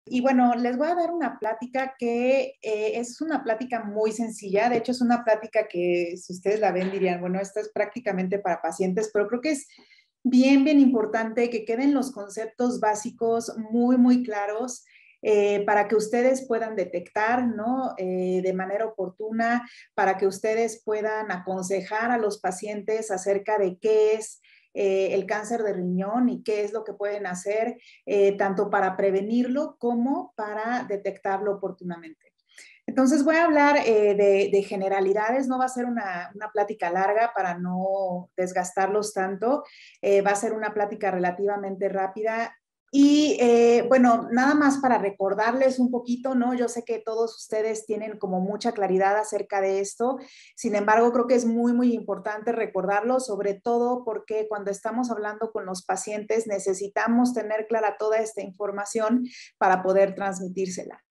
Y bueno, les voy a dar una plática que es una plática muy sencilla. De hecho, es una plática que si ustedes la ven dirían, bueno, esta es prácticamente para pacientes, pero creo que es bien importante que queden los conceptos básicos muy claros para que ustedes puedan detectar, ¿no? De manera oportuna, para que ustedes puedan aconsejar a los pacientes acerca de qué es el cáncer de riñón y qué es lo que pueden hacer tanto para prevenirlo como para detectarlo oportunamente. Entonces voy a hablar de generalidades, no va a ser una plática larga para no desgastarlos tanto, va a ser una plática relativamente rápida. Y bueno, nada más para recordarles un poquito, ¿no? Yo sé que todos ustedes tienen como mucha claridad acerca de esto, sin embargo, creo que es muy importante recordarlo, sobre todo porque cuando estamos hablando con los pacientes necesitamos tener clara toda esta información para poder transmitírsela.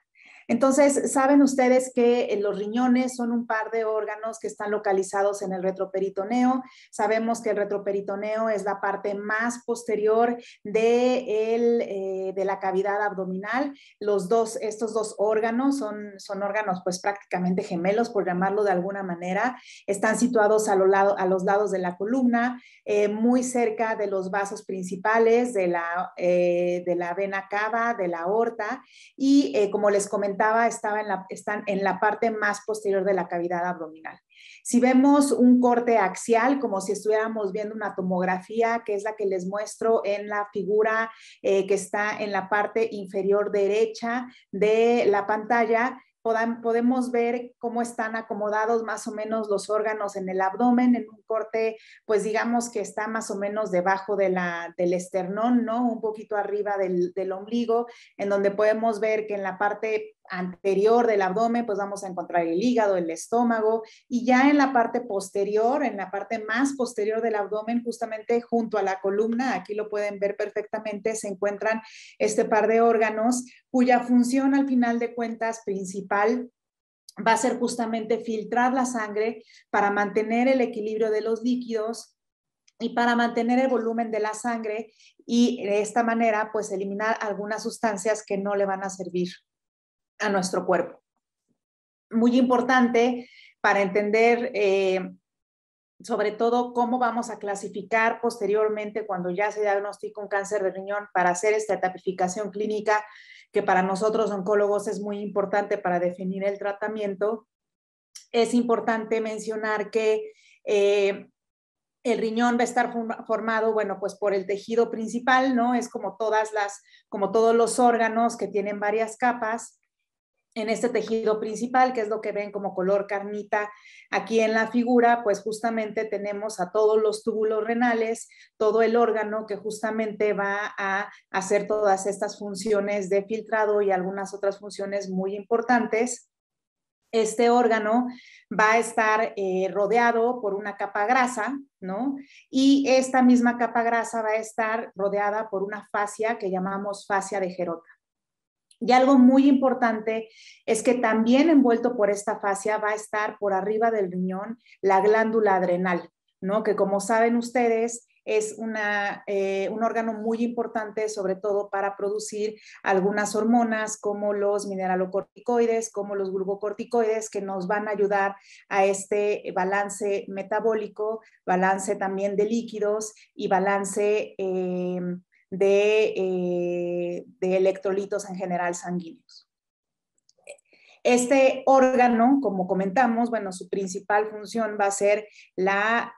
Entonces, saben ustedes que los riñones son un par de órganos que están localizados en el retroperitoneo. Sabemos que el retroperitoneo es la parte más posterior de la cavidad abdominal. Estos dos órganos son órganos pues prácticamente gemelos, por llamarlo de alguna manera. Están situados a los lados de la columna, muy cerca de los vasos principales, de la vena cava, de la aorta, y como les comentaba, están en la parte más posterior de la cavidad abdominal. Si vemos un corte axial, como si estuviéramos viendo una tomografía, que es la que les muestro en la figura que está en la parte inferior derecha de la pantalla, podemos ver cómo están acomodados más o menos los órganos en el abdomen, en un corte, pues digamos que está más o menos debajo del esternón, ¿no? Un poquito arriba del ombligo, en donde podemos ver que en la parte anterior del abdomen, pues vamos a encontrar el hígado, el estómago, y ya en la parte posterior, en la parte más posterior del abdomen, justamente junto a la columna, aquí lo pueden ver perfectamente, se encuentran este par de órganos cuya función al final de cuentas principal va a ser justamente filtrar la sangre para mantener el equilibrio de los líquidos y para mantener el volumen de la sangre y de esta manera pues eliminar algunas sustancias que no le van a servir a nuestro cuerpo. Muy importante para entender sobre todo cómo vamos a clasificar posteriormente cuando ya se diagnostica un cáncer de riñón para hacer esta tipificación clínica que para nosotros oncólogos es muy importante para definir el tratamiento. Es importante mencionar que el riñón va a estar formado, bueno, pues por el tejido principal, ¿no? Es como todos los órganos que tienen varias capas. En este tejido principal, que es lo que ven como color carnita aquí en la figura, pues justamente tenemos a todos los túbulos renales, todo el órgano que justamente va a hacer todas estas funciones de filtrado y algunas otras funciones muy importantes. Este órgano va a estar rodeado por una capa grasa, ¿no? Y esta misma capa grasa va a estar rodeada por una fascia que llamamos fascia de Gerota. Y algo muy importante es que también envuelto por esta fascia va a estar por arriba del riñón la glándula adrenal, ¿no? Que como saben ustedes es un órgano muy importante, sobre todo para producir algunas hormonas como los mineralocorticoides, como los glucocorticoides, que nos van a ayudar a este balance metabólico, balance también de líquidos y balance de electrolitos en general sanguíneos. Este órgano, como comentamos, bueno, su principal función va a ser la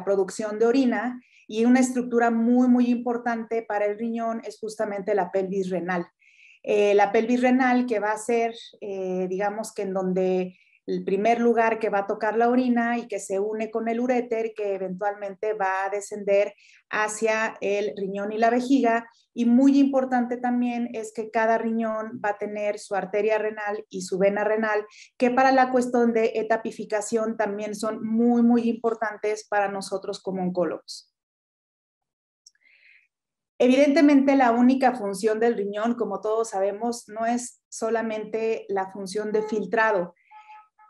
producción de orina, y una estructura muy importante para el riñón es justamente la pelvis renal. La pelvis renal, que va a ser, digamos que en donde el primer lugar que va a tocar la orina y que se une con el uréter, que eventualmente va a descender hacia el riñón y la vejiga. Y muy importante también es que cada riñón va a tener su arteria renal y su vena renal, que para la cuestión de etapificación también son muy importantes para nosotros como oncólogos. Evidentemente, la única función del riñón, como todos sabemos, no es solamente la función de filtrado.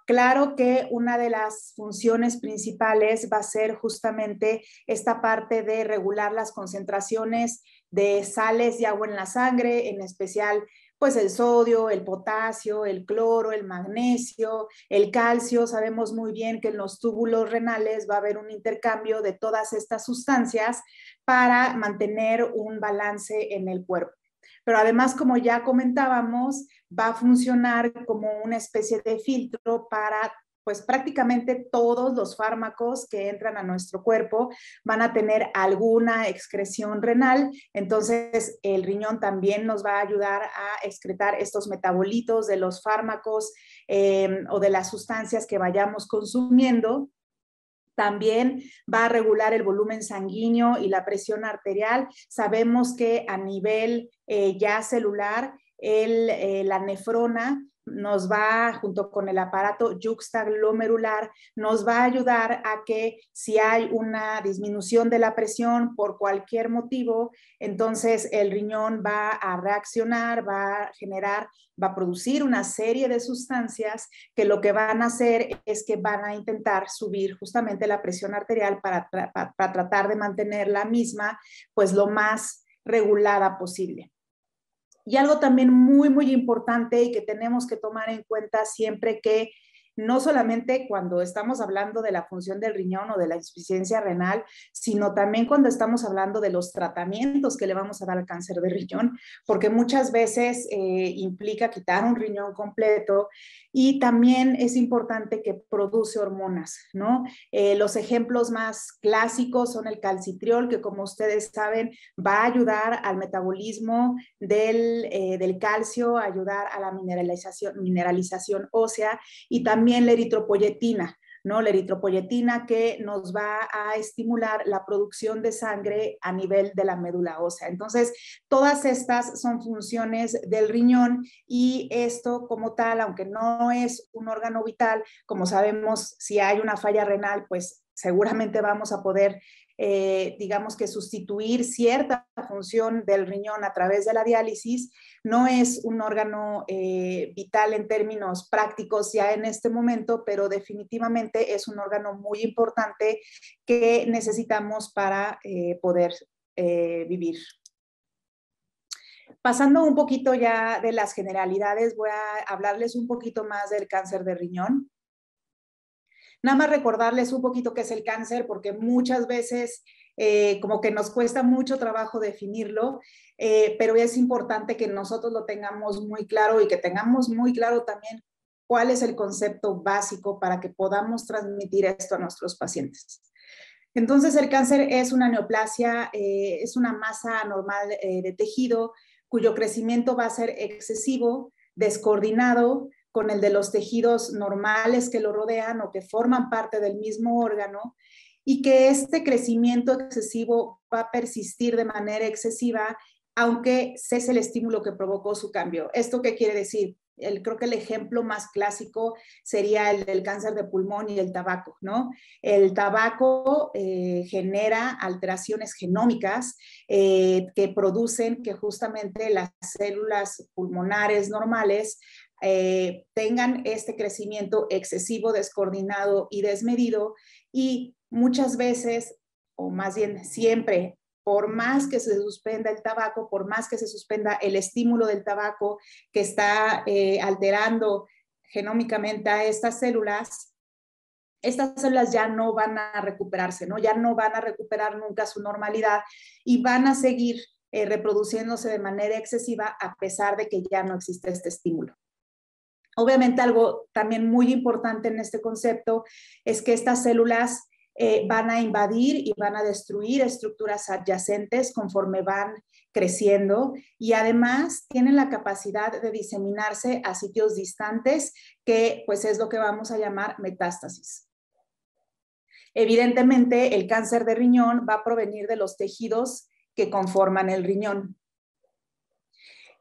Claro que una de las funciones principales va a ser justamente esta parte de regular las concentraciones de sales y agua en la sangre, en especial pues el sodio, el potasio, el cloro, el magnesio, el calcio. Sabemos muy bien que en los túbulos renales va a haber un intercambio de todas estas sustancias para mantener un balance en el cuerpo. Pero además, como ya comentábamos, va a funcionar como una especie de filtro para pues prácticamente todos los fármacos que entran a nuestro cuerpo van a tener alguna excreción renal, entonces el riñón también nos va a ayudar a excretar estos metabolitos de los fármacos o de las sustancias que vayamos consumiendo. También va a regular el volumen sanguíneo y la presión arterial. Sabemos que a nivel ya celular, la nefrona nos va, junto con el aparato yuxtaglomerular, nos va a ayudar a que si hay una disminución de la presión por cualquier motivo, entonces el riñón va a reaccionar, va a generar, va a producir una serie de sustancias que lo que van a hacer es que van a intentar subir justamente la presión arterial para tratar de mantener la misma, pues lo más regulada posible. Y algo también muy importante y que tenemos que tomar en cuenta siempre que no solamente cuando estamos hablando de la función del riñón o de la insuficiencia renal, sino también cuando estamos hablando de los tratamientos que le vamos a dar al cáncer de riñón, porque muchas veces implica quitar un riñón completo y también es importante que produce hormonas, ¿no? Los ejemplos más clásicos son el calcitriol, que como ustedes saben va a ayudar al metabolismo del calcio, ayudar a la mineralización ósea, y también la eritropoyetina, ¿no? La eritropoyetina que nos va a estimular la producción de sangre a nivel de la médula ósea. Entonces, todas estas son funciones del riñón y esto como tal, aunque no es un órgano vital, como sabemos, si hay una falla renal, pues seguramente vamos a poder digamos que sustituir cierta función del riñón a través de la diálisis. No es un órgano vital en términos prácticos ya en este momento, pero definitivamente es un órgano muy importante que necesitamos para poder vivir. Pasando un poquito ya de las generalidades, voy a hablarles un poquito más del cáncer de riñón. Nada más recordarles un poquito qué es el cáncer, porque muchas veces como que nos cuesta mucho trabajo definirlo, pero es importante que nosotros lo tengamos muy claro y que tengamos muy claro también cuál es el concepto básico para que podamos transmitir esto a nuestros pacientes. Entonces, el cáncer es una neoplasia, es una masa anormal de tejido cuyo crecimiento va a ser excesivo, descoordinado, con el de los tejidos normales que lo rodean o que forman parte del mismo órgano, y que este crecimiento excesivo va a persistir de manera excesiva aunque cese el estímulo que provocó su cambio. ¿Esto qué quiere decir? Creo que el ejemplo más clásico sería el del cáncer de pulmón y el tabaco, ¿no? El tabaco genera alteraciones genómicas que producen que justamente las células pulmonares normales tengan este crecimiento excesivo, descoordinado y desmedido, y muchas veces, o más bien siempre, por más que se suspenda el tabaco, por más que se suspenda el estímulo del tabaco que está alterando genómicamente a estas células ya no van a recuperarse, ¿no? Ya no van a recuperar nunca su normalidad y van a seguir reproduciéndose de manera excesiva a pesar de que ya no existe este estímulo. Obviamente algo también muy importante en este concepto es que estas células van a invadir y van a destruir estructuras adyacentes conforme van creciendo, y además tienen la capacidad de diseminarse a sitios distantes, que pues es lo que vamos a llamar metástasis. Evidentemente, el cáncer de riñón va a provenir de los tejidos que conforman el riñón.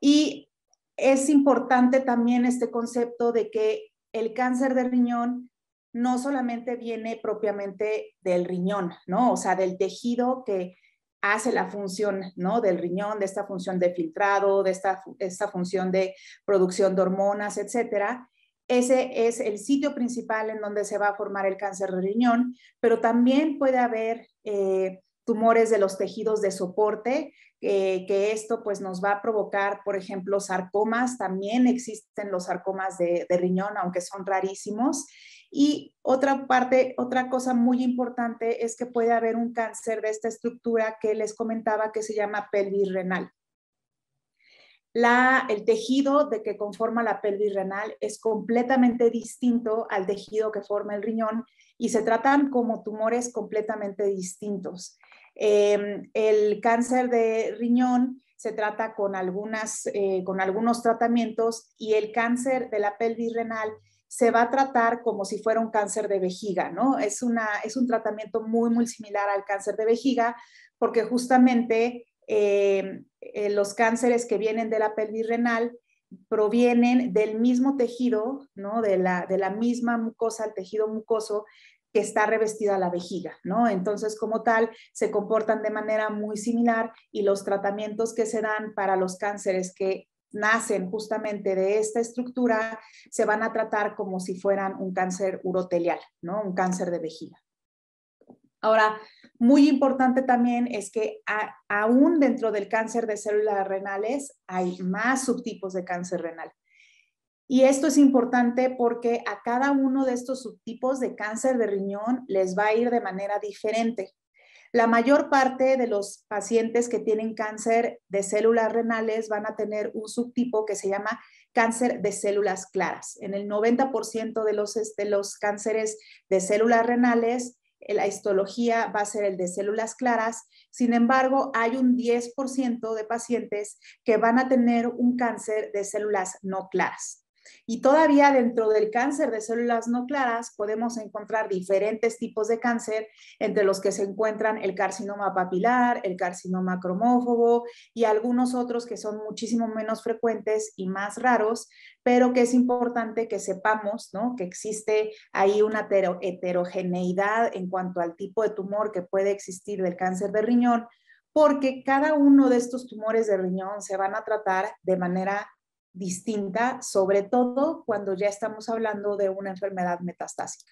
Y es importante también este concepto de que el cáncer de riñón no solamente viene propiamente del riñón, ¿no? O sea, del tejido que hace la función, ¿no? Del riñón, de esta función de filtrado, de esta función de producción de hormonas, etcétera. ese es el sitio principal en donde se va a formar el cáncer de riñón, pero también puede haber tumores de los tejidos de soporte, que esto pues nos va a provocar, por ejemplo, sarcomas. También existen los sarcomas de riñón, aunque son rarísimos. Y otra cosa muy importante es que puede haber un cáncer de esta estructura que les comentaba que se llama pelvis renal. El tejido de que conforma la pelvis renal es completamente distinto al tejido que forma el riñón y se tratan como tumores completamente distintos. El cáncer de riñón se trata con algunos tratamientos, y el cáncer de la pelvis renal se va a tratar como si fuera un cáncer de vejiga, ¿no? Es un tratamiento muy, muy similar al cáncer de vejiga, porque justamente los cánceres que vienen de la pelvis renal provienen del mismo tejido, ¿no? De la misma mucosa, el tejido mucoso que está revestida la vejiga, ¿no? Entonces, como tal, se comportan de manera muy similar, y los tratamientos que se dan para los cánceres que nacen justamente de esta estructura se van a tratar como si fueran un cáncer urotelial, ¿no? Un cáncer de vejiga. Ahora, muy importante también es que aún dentro del cáncer de células renales hay más subtipos de cáncer renal. Y esto es importante porque a cada uno de estos subtipos de cáncer de riñón les va a ir de manera diferente. La mayor parte de los pacientes que tienen cáncer de células renales van a tener un subtipo que se llama cáncer de células claras. En el 90% de los cánceres de células renales, la histología va a ser el de células claras. Sin embargo, hay un 10% de pacientes que van a tener un cáncer de células no claras. Y todavía dentro del cáncer de células no claras podemos encontrar diferentes tipos de cáncer, entre los que se encuentran el carcinoma papilar, el carcinoma cromófobo y algunos otros que son muchísimo menos frecuentes y más raros, pero que es importante que sepamos, ¿no?, que existe ahí una heterogeneidad en cuanto al tipo de tumor que puede existir del cáncer de riñón, porque cada uno de estos tumores de riñón se van a tratar de manera distinta, sobre todo cuando ya estamos hablando de una enfermedad metastásica.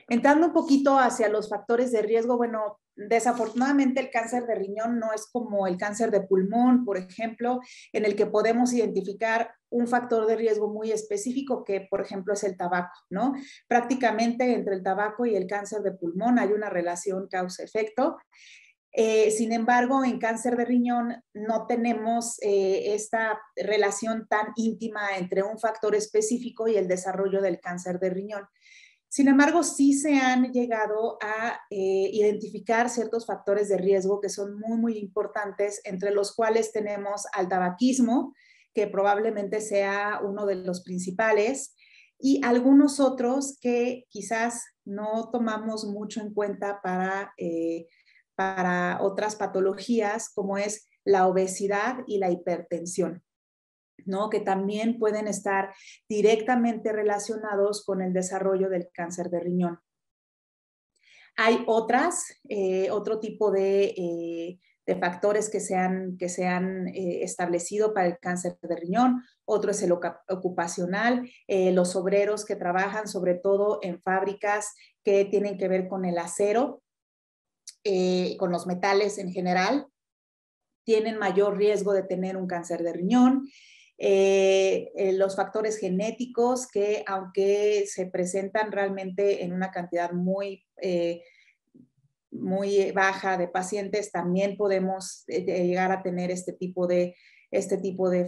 Entrando un poquito hacia los factores de riesgo, bueno, desafortunadamente el cáncer de riñón no es como el cáncer de pulmón, por ejemplo, en el que podemos identificar un factor de riesgo muy específico que, por ejemplo, es el tabaco, ¿no? Prácticamente entre el tabaco y el cáncer de pulmón hay una relación causa-efecto. Sin embargo, en cáncer de riñón no tenemos esta relación tan íntima entre un factor específico y el desarrollo del cáncer de riñón. Sin embargo, sí se han llegado a identificar ciertos factores de riesgo que son muy, muy importantes, entre los cuales tenemos al tabaquismo, que probablemente sea uno de los principales, y algunos otros que quizás no tomamos mucho en cuenta para otras patologías, como es la obesidad y la hipertensión, ¿no?, que también pueden estar directamente relacionados con el desarrollo del cáncer de riñón. Hay otro tipo de factores que se han establecido para el cáncer de riñón. Otro es el ocupacional, los obreros que trabajan sobre todo en fábricas que tienen que ver con el acero, con los metales en general, tienen mayor riesgo de tener un cáncer de riñón. Los factores genéticos, que aunque se presentan realmente en una cantidad muy baja de pacientes, también podemos llegar a tener este tipo de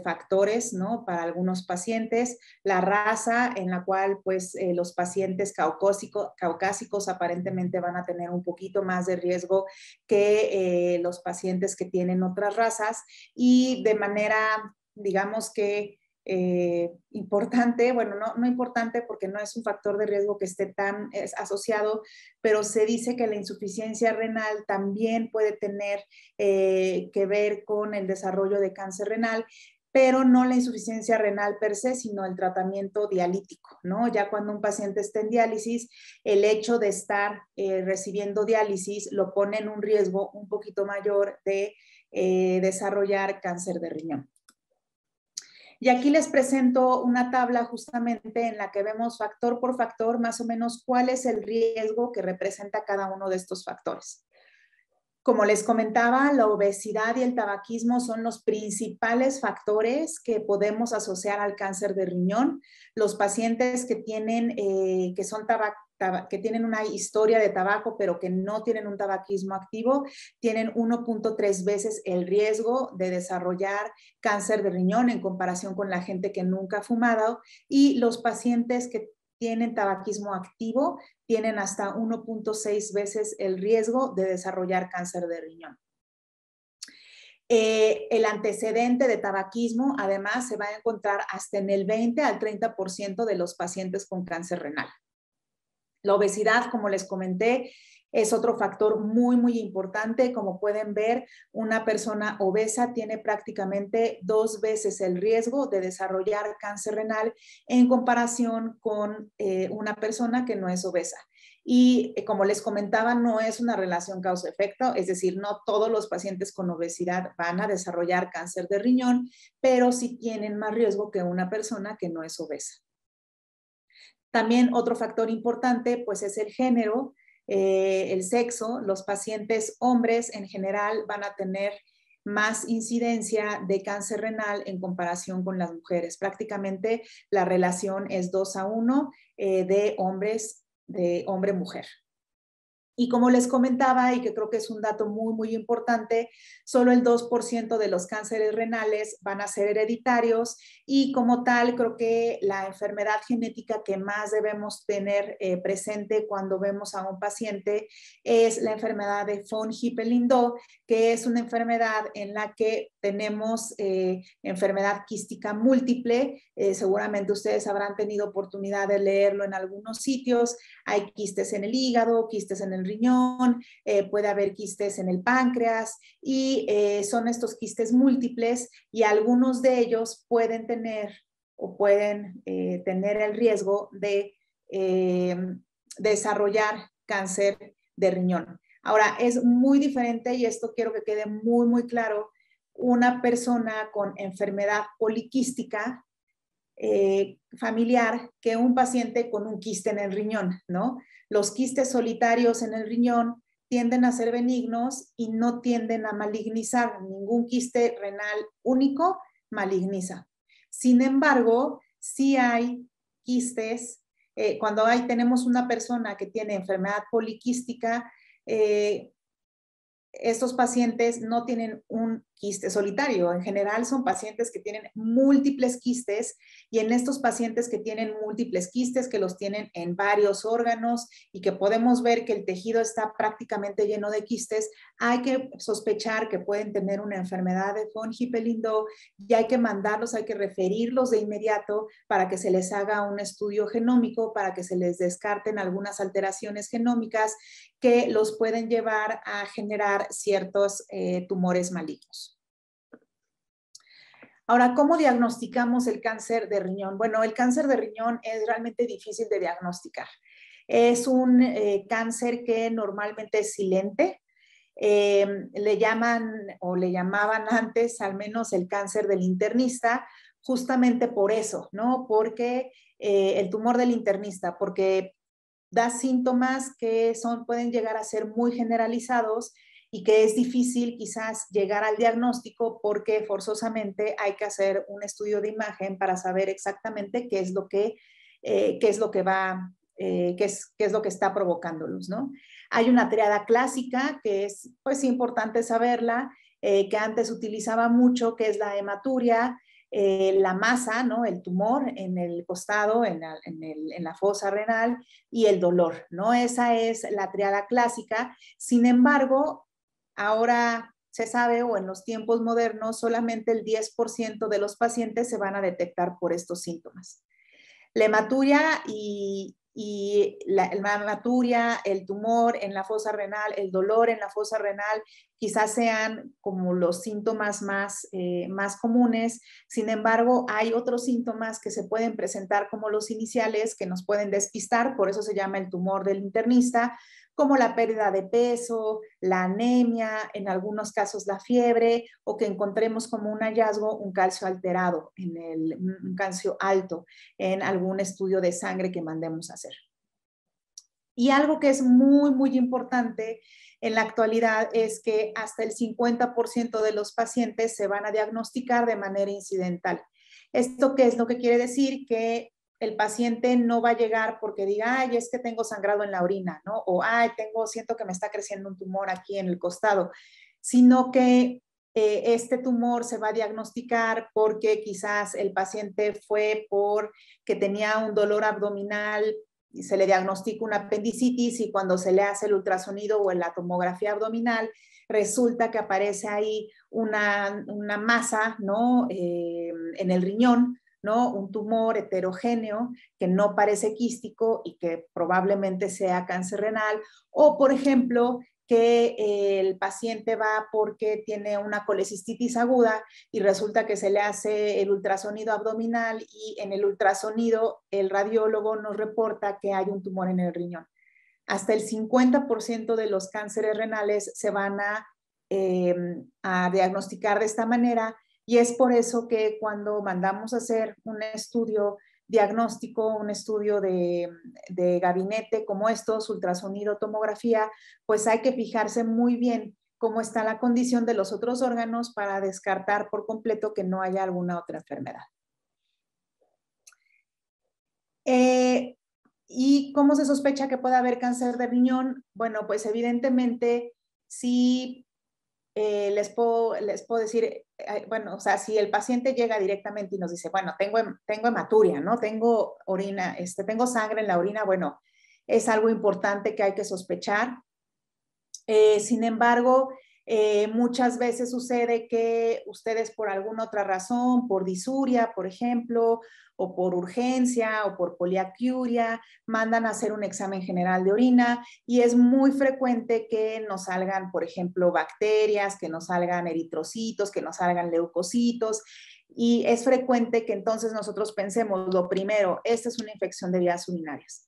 factores, ¿no?, para algunos pacientes. La raza en la cual pues los pacientes caucásicos aparentemente van a tener un poquito más de riesgo que los pacientes que tienen otras razas, y de manera, digamos que importante, bueno, no importante porque no es un factor de riesgo que esté tan asociado, pero se dice que la insuficiencia renal también puede tener que ver con el desarrollo de cáncer renal, pero no la insuficiencia renal per se, sino el tratamiento dialítico, ¿no? Ya cuando un paciente está en diálisis, el hecho de estar recibiendo diálisis lo pone en un riesgo un poquito mayor de desarrollar cáncer de riñón. Y aquí les presento una tabla justamente en la que vemos factor por factor más o menos cuál es el riesgo que representa cada uno de estos factores. Como les comentaba, la obesidad y el tabaquismo son los principales factores que podemos asociar al cáncer de riñón. Los pacientes que tienen, que tienen una historia de tabaco, pero que no tienen un tabaquismo activo, tienen 1.3 veces el riesgo de desarrollar cáncer de riñón en comparación con la gente que nunca ha fumado. Y los pacientes que tienen tabaquismo activo tienen hasta 1.6 veces el riesgo de desarrollar cáncer de riñón. El antecedente de tabaquismo, además, se va a encontrar hasta en el 20 al 30% de los pacientes con cáncer renal. La obesidad, como les comenté, es otro factor muy, muy importante. Como pueden ver, una persona obesa tiene prácticamente 2 veces el riesgo de desarrollar cáncer renal en comparación con una persona que no es obesa. Y como les comentaba, no es una relación causa-efecto, es decir, no todos los pacientes con obesidad van a desarrollar cáncer de riñón, pero sí tienen más riesgo que una persona que no es obesa. También otro factor importante, pues, es el género, el sexo. Los pacientes hombres en general van a tener más incidencia de cáncer renal en comparación con las mujeres. Prácticamente la relación es 2:1 de hombres, de hombre-mujer. Y como les comentaba, y que creo que es un dato muy, muy importante, solo el 2% de los cánceres renales van a ser hereditarios y como tal creo que la enfermedad genética que más debemos tener presente cuando vemos a un paciente es la enfermedad de von Hippel-Lindau, que es una enfermedad en la que tenemos enfermedad quística múltiple. Seguramente ustedes habrán tenido oportunidad de leerlo en algunos sitios. Hay quistes en el hígado, quistes en el riñón, puede haber quistes en el páncreas y son estos quistes múltiples y algunos de ellos pueden tener o pueden tener el riesgo de desarrollar cáncer de riñón. Ahora, es muy diferente y esto quiero que quede muy, muy claro. Una persona con enfermedad poliquística familiar que un paciente con un quiste en el riñón, ¿no? Los quistes solitarios en el riñón tienden a ser benignos y no tienden a malignizar. Ningún quiste renal único maligniza. Sin embargo, sí hay quistes, cuando tenemos una persona que tiene enfermedad poliquística, estos pacientes no tienen un quiste solitario. En general son pacientes que tienen múltiples quistes y en estos pacientes que tienen múltiples quistes, que los tienen en varios órganos y que podemos ver que el tejido está prácticamente lleno de quistes, hay que sospechar que pueden tener una enfermedad de von Hippel-Lindau y hay que mandarlos, hay que referirlos de inmediato para que se les haga un estudio genómico, para que se les descarten algunas alteraciones genómicas que los pueden llevar a generar ciertos tumores malignos. Ahora, ¿cómo diagnosticamos el cáncer de riñón? Bueno, el cáncer de riñón es realmente difícil de diagnosticar. Es un cáncer que normalmente es silente. Le llaman o le llamaban antes al menos el cáncer del internista, justamente por eso, ¿no? Porque el tumor del internista, porque da síntomas que pueden llegar a ser muy generalizados y que es difícil quizás llegar al diagnóstico porque forzosamente hay que hacer un estudio de imagen para saber exactamente qué es lo que está provocándolos, ¿no? Hay una triada clásica que es pues importante saberla, que antes utilizaba mucho, que es la hematuria, la masa, ¿no? El tumor en el costado, en la fosa renal y el dolor, ¿no? Esa es la triada clásica. Sin embargo, ahora se sabe, o en los tiempos modernos, solamente el 10% de los pacientes se van a detectar por estos síntomas. La hematuria la hematuria, el tumor en la fosa renal, el dolor en la fosa renal, quizás sean como los síntomas más comunes. Sin embargo, hay otros síntomas que se pueden presentar como los iniciales que nos pueden despistar, por eso se llama el tumor del internista, como la pérdida de peso, la anemia, en algunos casos la fiebre, o que encontremos como un hallazgo un calcio alterado, un calcio alto en algún estudio de sangre que mandemos a hacer. Y algo que es muy, muy importante en la actualidad es que hasta el 50% de los pacientes se van a diagnosticar de manera incidental. ¿Esto qué es lo que quiere decir? Que el paciente no va a llegar porque diga, ay, es que tengo sangrado en la orina, ¿no? O, ay, siento que me está creciendo un tumor aquí en el costado, sino que este tumor se va a diagnosticar porque quizás el paciente fue porque tenía un dolor abdominal y se le diagnostica una apendicitis y cuando se le hace el ultrasonido o la tomografía abdominal, resulta que aparece ahí una masa, ¿no? En el riñón, ¿no? Un tumor heterogéneo que no parece quístico y que probablemente sea cáncer renal. O, por ejemplo, que el paciente va porque tiene una colecistitis aguda y resulta que se le hace el ultrasonido abdominal y en el ultrasonido el radiólogo nos reporta que hay un tumor en el riñón. Hasta el 50% de los cánceres renales se van a diagnosticar de esta manera y es por eso que cuando mandamos a hacer un estudio diagnóstico, un estudio de gabinete como estos, ultrasonido, tomografía, pues hay que fijarse muy bien cómo está la condición de los otros órganos para descartar por completo que no haya alguna otra enfermedad. ¿Y cómo se sospecha que pueda haber cáncer de riñón? Bueno, pues evidentemente sí les puedo decir, bueno, o sea, si el paciente llega directamente y nos dice, bueno, tengo hematuria, ¿no? Tengo orina, tengo sangre en la orina, bueno, es algo importante que hay que sospechar. Sin embargo, muchas veces sucede que ustedes por alguna otra razón, por disuria, por ejemplo, o por urgencia o por poliacuria, mandan a hacer un examen general de orina y es muy frecuente que nos salgan, por ejemplo, bacterias, que nos salgan eritrocitos, que nos salgan leucocitos y es frecuente que entonces nosotros pensemos, lo primero, esta es una infección de vías urinarias.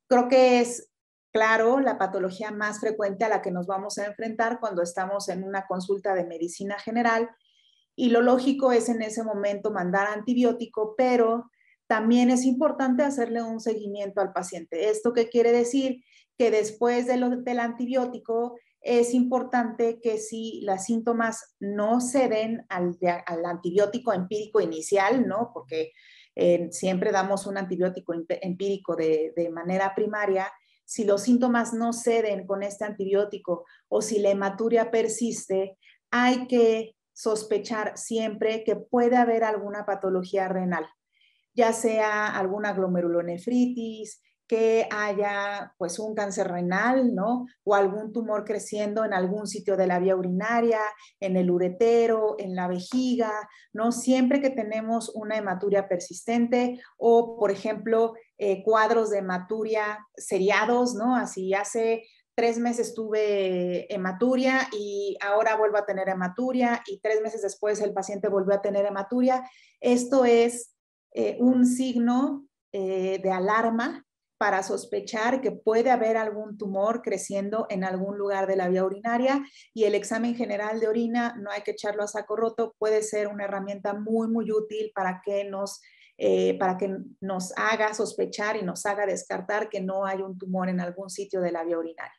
Creo que es claro, la patología más frecuente a la que nos vamos a enfrentar cuando estamos en una consulta de medicina general y lo lógico es en ese momento mandar antibiótico, pero también es importante hacerle un seguimiento al paciente. ¿Esto qué quiere decir? Que después del antibiótico es importante que si los síntomas no ceden al antibiótico empírico inicial, ¿no? Porque siempre damos un antibiótico empírico de manera primaria, si los síntomas no ceden con este antibiótico o si la hematuria persiste, hay que sospechar siempre que puede haber alguna patología renal, ya sea alguna glomerulonefritis, que haya pues un cáncer renal, ¿no? O algún tumor creciendo en algún sitio de la vía urinaria, en el uretero, en la vejiga, ¿no? Siempre que tenemos una hematuria persistente o, por ejemplo, cuadros de hematuria seriados, ¿no? Así hace 3 meses tuve hematuria y ahora vuelvo a tener hematuria y 3 meses después el paciente volvió a tener hematuria. Esto es un signo de alarma para sospechar que puede haber algún tumor creciendo en algún lugar de la vía urinaria y el examen general de orina, no hay que echarlo a saco roto, puede ser una herramienta muy, muy útil para que nos haga sospechar y nos haga descartar que no hay un tumor en algún sitio de la vía urinaria.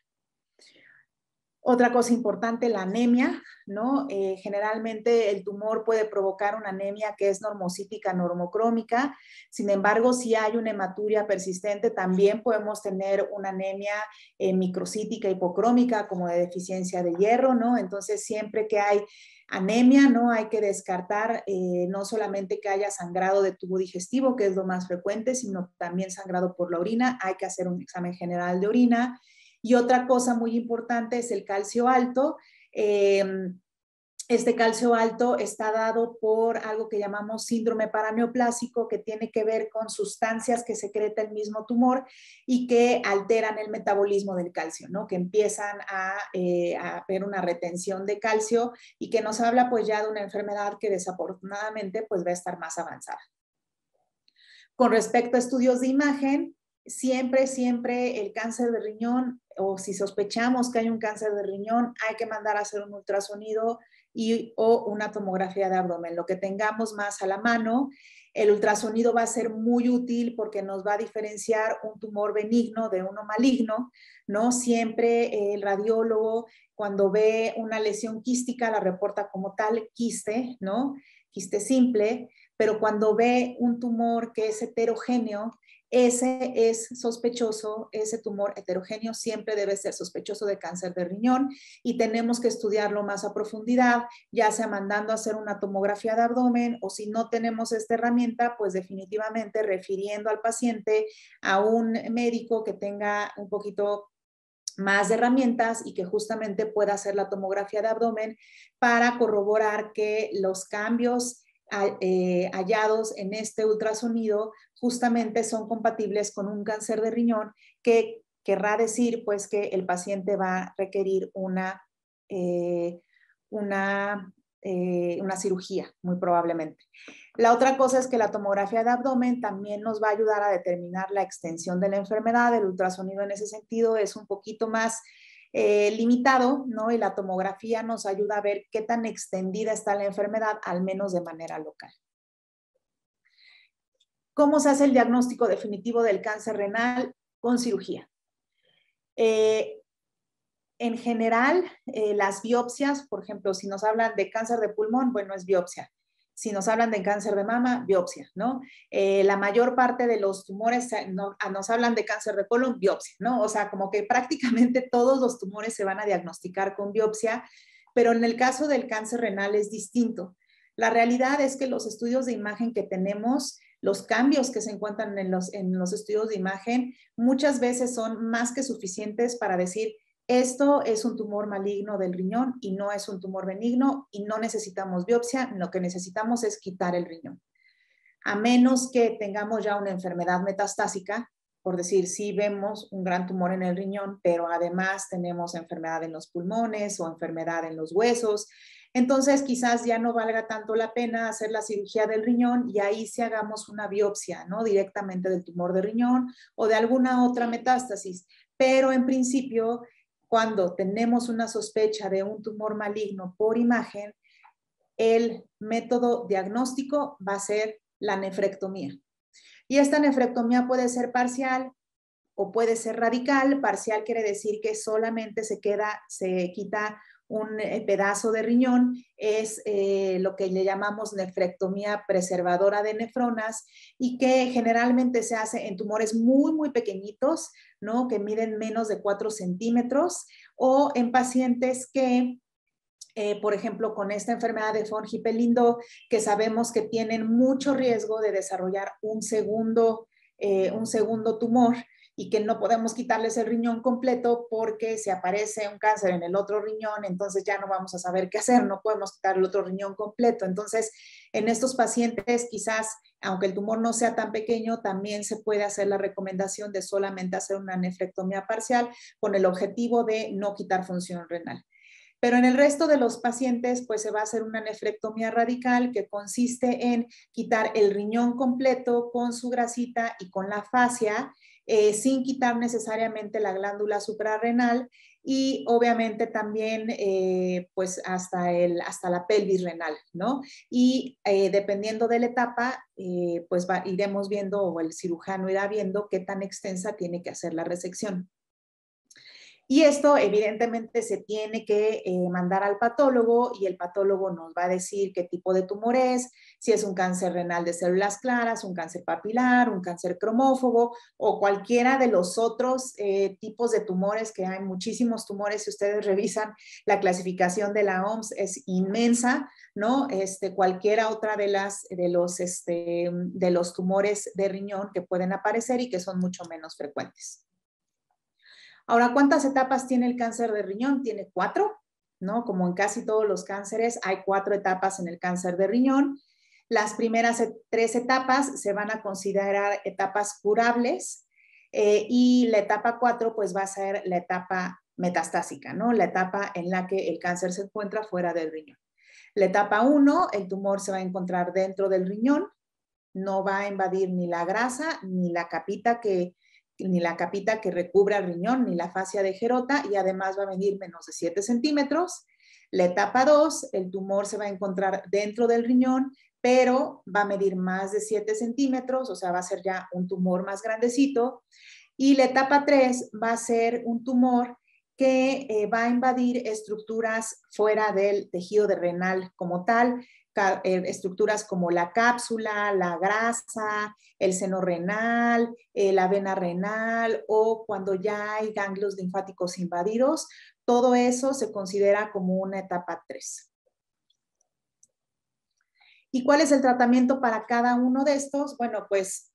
Otra cosa importante, la anemia, ¿no? Generalmente el tumor puede provocar una anemia que es normocítica, normocrómica. Sin embargo, si hay una hematuria persistente, también podemos tener una anemia microcítica hipocrómica, como de deficiencia de hierro, ¿no? Entonces, siempre que hay anemia, ¿no? Hay que descartar no solamente que haya sangrado de tubo digestivo, que es lo más frecuente, sino también sangrado por la orina. Hay que hacer un examen general de orina. Y otra cosa muy importante es el calcio alto. Este calcio alto está dado por algo que llamamos síndrome paraneoplásico, que tiene que ver con sustancias que secreta el mismo tumor y que alteran el metabolismo del calcio, ¿no? Que empiezan a haber una retención de calcio y que nos habla pues ya de una enfermedad que desafortunadamente pues va a estar más avanzada. Con respecto a estudios de imagen, siempre el cáncer de riñón o si sospechamos que hay un cáncer de riñón, hay que mandar a hacer un ultrasonido o una tomografía de abdomen, lo que tengamos más a la mano. El ultrasonido va a ser muy útil porque nos va a diferenciar un tumor benigno de uno maligno, ¿no? Siempre el radiólogo, cuando ve una lesión quística, la reporta como tal quiste, ¿no? Quiste simple, pero cuando ve un tumor que es heterogéneo, ese es sospechoso, ese tumor heterogéneo siempre debe ser sospechoso de cáncer de riñón y tenemos que estudiarlo más a profundidad, ya sea mandando a hacer una tomografía de abdomen o si no tenemos esta herramienta, pues definitivamente refiriendo al paciente a un médico que tenga un poquito más de herramientas y que justamente pueda hacer la tomografía de abdomen para corroborar que los cambios hallados en este ultrasonido justamente son compatibles con un cáncer de riñón que querrá decir pues que el paciente va a requerir una cirugía, muy probablemente. La otra cosa es que la tomografía de abdomen también nos va a ayudar a determinar la extensión de la enfermedad. El ultrasonido en ese sentido es un poquito más limitado, ¿no? Y la tomografía nos ayuda a ver qué tan extendida está la enfermedad, al menos de manera local. ¿Cómo se hace el diagnóstico definitivo del cáncer renal? Con cirugía. En general, las biopsias, por ejemplo, si nos hablan de cáncer de pulmón, bueno, es biopsia. Si nos hablan de cáncer de mama, biopsia, ¿no? La mayor parte de los tumores nos hablan de cáncer de colon, biopsia, ¿no? O sea, como que prácticamente todos los tumores se van a diagnosticar con biopsia, pero en el caso del cáncer renal es distinto. La realidad es que los estudios de imagen que tenemos, los cambios que se encuentran en los estudios de imagen, muchas veces son más que suficientes para decir, esto es un tumor maligno del riñón y no es un tumor benigno y no necesitamos biopsia, lo que necesitamos es quitar el riñón. A menos que tengamos ya una enfermedad metastásica, por decir, sí vemos un gran tumor en el riñón, pero además tenemos enfermedad en los pulmones o enfermedad en los huesos, entonces quizás ya no valga tanto la pena hacer la cirugía del riñón y ahí sí hagamos una biopsia, ¿no? Directamente del tumor de riñón o de alguna otra metástasis. Pero en principio, cuando tenemos una sospecha de un tumor maligno por imagen, el método diagnóstico va a ser la nefrectomía. Y esta nefrectomía puede ser parcial o puede ser radical. Parcial quiere decir que solamente se quita un pedazo de riñón, es lo que le llamamos nefrectomía preservadora de nefronas y que generalmente se hace en tumores muy, muy pequeñitos, ¿no? Que miden menos de 4 centímetros o en pacientes que por ejemplo, con esta enfermedad de von Hippel-Lindau, que sabemos que tienen mucho riesgo de desarrollar un segundo tumor y que no podemos quitarles el riñón completo porque si aparece un cáncer en el otro riñón, entonces ya no vamos a saber qué hacer, no podemos quitar el otro riñón completo. Entonces, en estos pacientes, quizás, aunque el tumor no sea tan pequeño, también se puede hacer la recomendación de solamente hacer una nefrectomía parcial con el objetivo de no quitar función renal. Pero en el resto de los pacientes, pues se va a hacer una nefrectomía radical que consiste en quitar el riñón completo con su grasita y con la fascia, sin quitar necesariamente la glándula suprarrenal y obviamente también pues hasta la pelvis renal, ¿no? Y dependiendo de la etapa, pues iremos viendo o el cirujano irá viendo qué tan extensa tiene que hacer la resección. Y esto evidentemente se tiene que mandar al patólogo y el patólogo nos va a decir qué tipo de tumor es, si es un cáncer renal de células claras, un cáncer papilar, un cáncer cromófobo o cualquiera de los otros tipos de tumores, que hay muchísimos tumores. Si ustedes revisan la clasificación de la OMS es inmensa, ¿no? Cualquiera otra de los tumores de riñón que pueden aparecer y que son mucho menos frecuentes. Ahora, ¿cuántas etapas tiene el cáncer de riñón? Tiene 4, ¿no? Como en casi todos los cánceres, hay 4 etapas en el cáncer de riñón. Las primeras 3 etapas se van a considerar etapas curables y la etapa 4 pues va a ser la etapa metastásica, ¿no? La etapa en la que el cáncer se encuentra fuera del riñón. La etapa 1, el tumor se va a encontrar dentro del riñón, no va a invadir ni la grasa ni la capita que ni la capita que recubre al riñón, ni la fascia de Gerota, y además va a medir menos de 7 centímetros. La etapa 2, el tumor se va a encontrar dentro del riñón, pero va a medir más de 7 centímetros, o sea, va a ser ya un tumor más grandecito. Y la etapa 3 va a ser un tumor que va a invadir estructuras fuera del tejido de renal como tal, estructuras como la cápsula, la grasa, el seno renal, la vena renal, o cuando ya hay ganglios linfáticos invadidos. Todo eso se considera como una etapa 3. ¿Y cuál es el tratamiento para cada uno de estos? Bueno, pues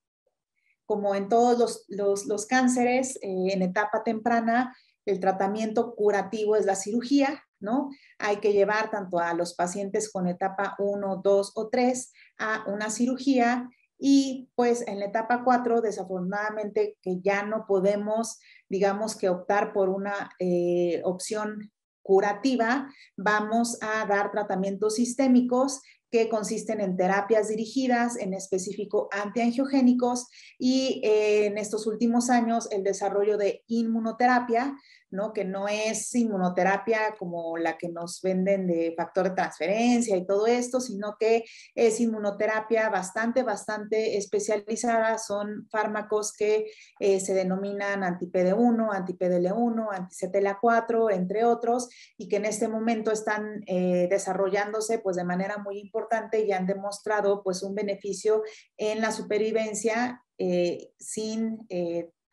como en todos los cánceres, en etapa temprana, el tratamiento curativo es la cirugía, ¿no? Hay que llevar tanto a los pacientes con etapa 1, 2 o 3 a una cirugía, y pues en la etapa 4, desafortunadamente, que ya no podemos, digamos, que optar por una opción curativa, vamos a dar tratamientos sistémicos que consisten en terapias dirigidas, en específico antiangiogénicos, y en estos últimos años el desarrollo de inmunoterapia, ¿no? Que no es inmunoterapia como la que nos venden de factor de transferencia y todo esto, sino que es inmunoterapia bastante especializada. Son fármacos que se denominan anti-PD1, anti-PDL1, anti-CTLA4, entre otros, y que en este momento están desarrollándose pues de manera muy importante y han demostrado pues un beneficio en la supervivencia sin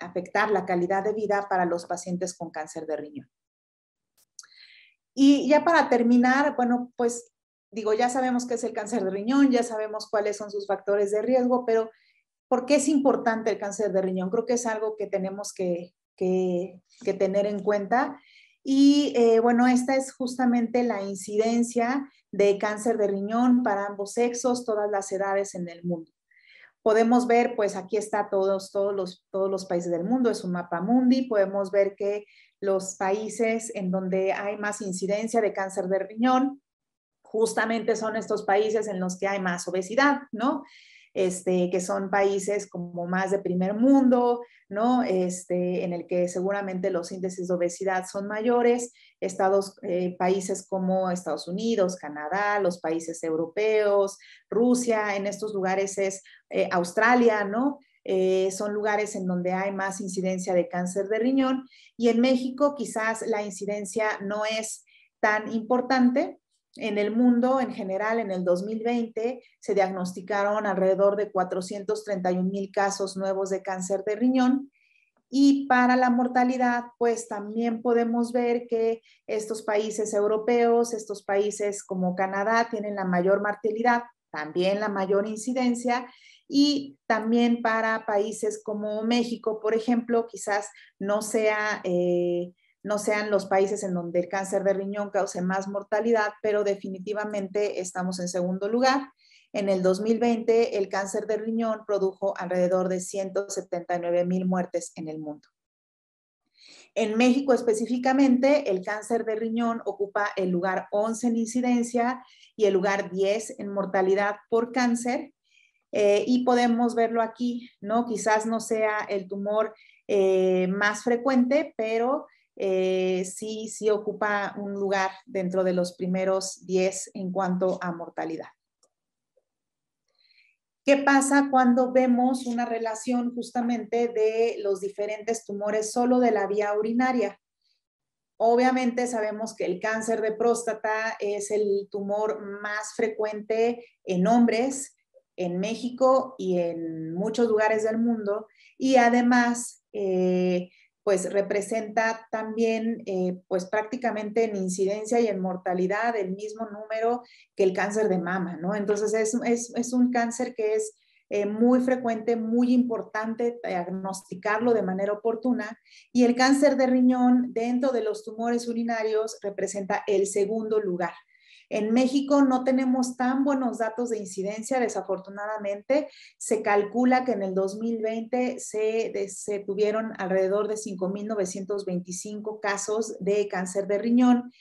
afectar la calidad de vida para los pacientes con cáncer de riñón. Y ya para terminar, bueno, pues digo, ya sabemos qué es el cáncer de riñón, ya sabemos cuáles son sus factores de riesgo, pero ¿por qué es importante el cáncer de riñón? Creo que es algo que tenemos que tener en cuenta. Y bueno, esta es justamente la incidencia de cáncer de riñón para ambos sexos, todas las edades en el mundo. Podemos ver, pues aquí está todos los países del mundo, es un mapa mundi. Podemos ver que los países en donde hay más incidencia de cáncer de riñón justamente son estos países en los que hay más obesidad, ¿no? Que son países como más de primer mundo, ¿no? En el que seguramente los índices de obesidad son mayores. Países como Estados Unidos, Canadá, los países europeos, Rusia, en estos lugares es Australia, ¿no? Son lugares en donde hay más incidencia de cáncer de riñón, y en México quizás la incidencia no es tan importante. En el mundo en general, en el 2020, se diagnosticaron alrededor de 431,000 casos nuevos de cáncer de riñón. Y para la mortalidad, pues también podemos ver que estos países europeos, estos países como Canadá, tienen la mayor mortalidad, también la mayor incidencia. Y también para países como México, por ejemplo, quizás no sean los países en donde el cáncer de riñón cause más mortalidad, pero definitivamente estamos en segundo lugar. En el 2020, el cáncer de riñón produjo alrededor de 179,000 muertes en el mundo. En México específicamente, el cáncer de riñón ocupa el lugar 11 en incidencia y el lugar 10 en mortalidad por cáncer. Y podemos verlo aquí, ¿no? Quizás no sea el tumor más frecuente, pero sí ocupa un lugar dentro de los primeros 10 en cuanto a mortalidad. ¿Qué pasa cuando vemos una relación justamente de los diferentes tumores solo de la vía urinaria? Obviamente sabemos que el cáncer de próstata es el tumor más frecuente en hombres en México y en muchos lugares del mundo, y además pues representa también pues prácticamente en incidencia y en mortalidad el mismo número que el cáncer de mama, ¿no? Entonces es un cáncer que es muy frecuente, muy importante diagnosticarlo de manera oportuna, y el cáncer de riñón dentro de los tumores urinarios representa el segundo lugar. En México no tenemos tan buenos datos de incidencia, desafortunadamente. Se calcula que en el 2020 se tuvieron alrededor de 5,925 casos de cáncer de riñón.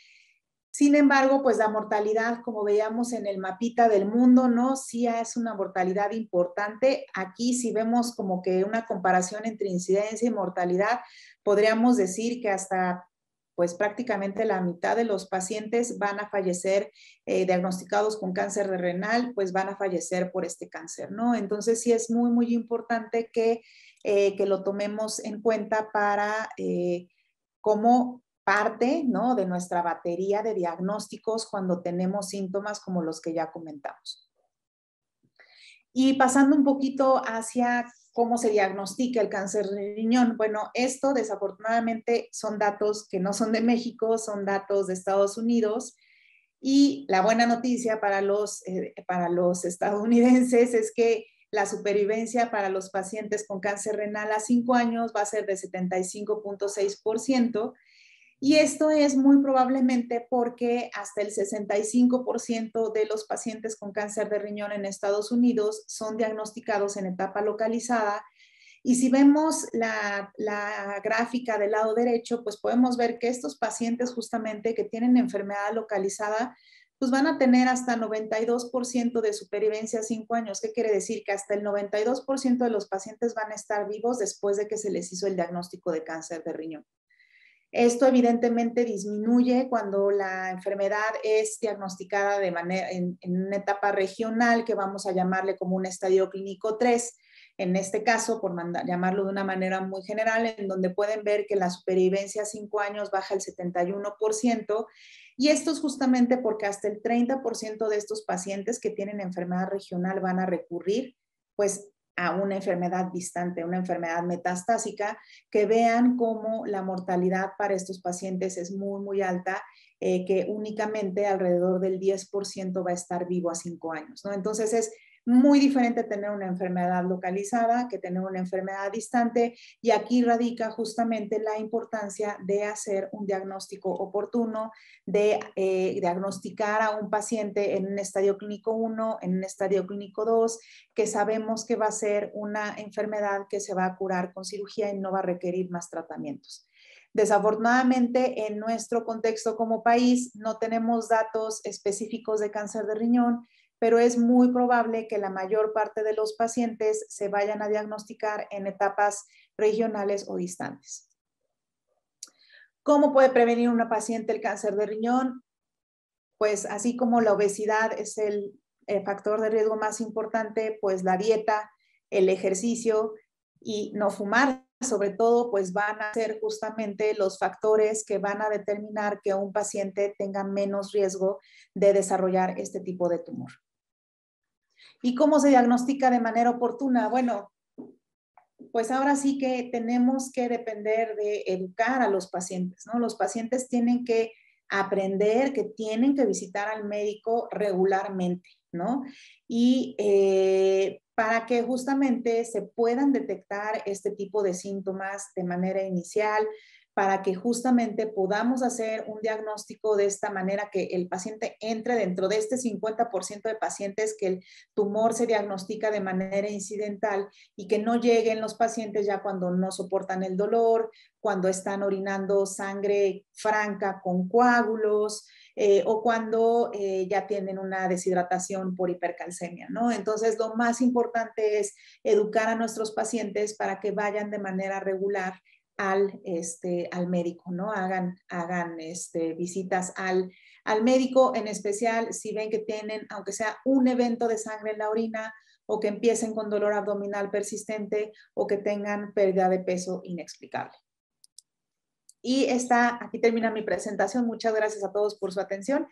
Sin embargo, pues la mortalidad, como veíamos en el mapita del mundo, ¿no? Sí es una mortalidad importante. Aquí, si vemos como que una comparación entre incidencia y mortalidad, podríamos decir que hasta pues prácticamente la mitad de los pacientes van a fallecer diagnosticados con cáncer de renal, pues van a fallecer por este cáncer, ¿no? Entonces sí es muy, muy importante que lo tomemos en cuenta para cómo parte, ¿no?, de nuestra batería de diagnósticos cuando tenemos síntomas como los que ya comentamos. Y pasando un poquito hacia cómo se diagnostica el cáncer de riñón. Bueno, esto desafortunadamente son datos que no son de México, son datos de Estados Unidos. Y la buena noticia para los estadounidenses es que la supervivencia para los pacientes con cáncer renal a 5 años va a ser de 75.6%. Y esto es muy probablemente porque hasta el 65% de los pacientes con cáncer de riñón en Estados Unidos son diagnosticados en etapa localizada. Y si vemos la gráfica del lado derecho, pues podemos ver que estos pacientes justamente que tienen enfermedad localizada, pues van a tener hasta 92% de supervivencia a 5 años. ¿Qué quiere decir? Que hasta el 92% de los pacientes van a estar vivos después de que se les hizo el diagnóstico de cáncer de riñón. Esto evidentemente disminuye cuando la enfermedad es diagnosticada de manera, en una etapa regional que vamos a llamarle como un estadio clínico 3. En este caso, por llamarlo de una manera muy general, en donde pueden ver que la supervivencia a 5 años baja el 71%. Y esto es justamente porque hasta el 30% de estos pacientes que tienen enfermedad regional van a recurrir, pues, a una enfermedad distante, una enfermedad metastásica, que vean cómo la mortalidad para estos pacientes es muy, muy alta, que únicamente alrededor del 10% va a estar vivo a 5 años, ¿no? Entonces es muy diferente tener una enfermedad localizada que tener una enfermedad distante, y aquí radica justamente la importancia de hacer un diagnóstico oportuno, de diagnosticar a un paciente en un estadio clínico 1, en un estadio clínico 2, que sabemos que va a ser una enfermedad que se va a curar con cirugía y no va a requerir más tratamientos. Desafortunadamente, en nuestro contexto como país, no tenemos datos específicos de cáncer de riñón, pero es muy probable que la mayor parte de los pacientes se vayan a diagnosticar en etapas regionales o distantes. ¿Cómo puede prevenir una paciente el cáncer de riñón? Pues así como la obesidad es el factor de riesgo más importante, pues la dieta, el ejercicio y no fumar, sobre todo, pues van a ser justamente los factores que van a determinar que un paciente tenga menos riesgo de desarrollar este tipo de tumor. ¿Y cómo se diagnostica de manera oportuna? Bueno, pues ahora sí que tenemos que depender de educar a los pacientes, ¿no? Los pacientes tienen que aprender que tienen que visitar al médico regularmente, ¿no? Y para que justamente se puedan detectar este tipo de síntomas de manera inicial, para que justamente podamos hacer un diagnóstico de esta manera, que el paciente entre dentro de este 50% de pacientes que el tumor se diagnostica de manera incidental, y que no lleguen los pacientes ya cuando no soportan el dolor, cuando están orinando sangre franca con coágulos, o cuando ya tienen una deshidratación por hipercalcemia, ¿no? Entonces, lo más importante es educar a nuestros pacientes para que vayan de manera regular al médico, ¿no? Hagan visitas al médico, en especial si ven que tienen, aunque sea un evento de sangre en la orina, o que empiecen con dolor abdominal persistente, o que tengan pérdida de peso inexplicable. Y aquí termina mi presentación. Muchas gracias a todos por su atención